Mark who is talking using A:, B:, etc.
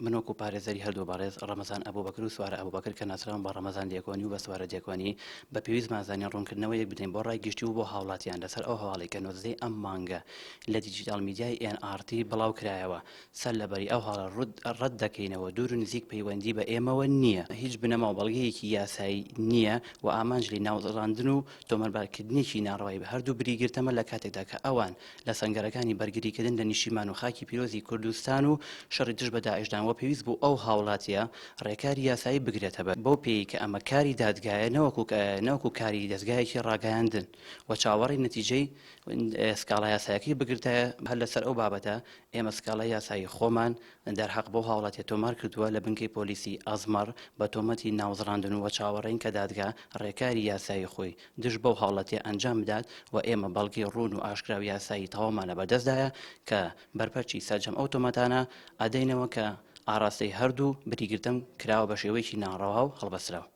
A: من وەکو پارێزەری هەردوو بەڕێز ڕەمەزان ئەبوبەکر و سوارە ئەبوبەکر کە ناسراون بە ڕەمەزان دیەکۆنی و بە سوارە دیەکۆنی بە پێویستمان زانیان ڕوونکردنەوە یەک بدەین بۆ ڕای گشتی و بۆ هاوڵاتیان لەسەر ئەو هەواڵی کە نۆزدەی ئەم مانگە لە دیجیتال میدیای NRT بڵاو کرایەوە سەر لەبەری ئەو هاڵە ڕەت دەکەینەوە دوور و نزیک پەیوەندی بە ئێمەوە نییە، هیچ بنەما و بەڵگەیەکی یاسایی نییە و ئامانجلی ناوزەڵاندن و تۆمەتبارکردنێکی ناڕەوایی بە هەردوو بریگرتەمە لە کاتێکدا کە ئەوان لە سەنگەرەکانی بەرگریکردن لە نیشتیمان و خاکی پیرۆزی کوردستان و شەڕی دژ بە داعشدانەوە پێویست بوو ئەو هاوڵاتیە ڕێکاری یاسایی بگرێتە بەر بەو پێی کە ئەمە کاری دادگایە نەوەکو کاری دەستگایەکی ڕاگەیاندن و چاوەڕی نەتیجەی سکاڵا یاسایەکەی بگرتە هەر لەسەر ئەو بابەتە ئێمە سکاڵای یاسایی خۆمان دەرحەق بۆ هاوڵاتیە تۆمار کردووە لە بنکەی پۆلیسی ئەزمەر بە تۆمەتی ناوزڕاندن و چاوەڕێین کە دادگا ڕێکاری یاسایی خۆی دژ بەو هاوڵاتیە ئەنجام بدات و ئێمە بەڵگەی ڕوون و ئاشکراوی یاسایی تەواومانە بەدەستدایە کە بەرپەرچی سەرجەم ئەو تۆمەتانە ئەدەینەوە کە ئاراستەی هەردوو بریگرتم کراوە بە شێوەیەکی ناڕەوا و هەڵبەستراوە.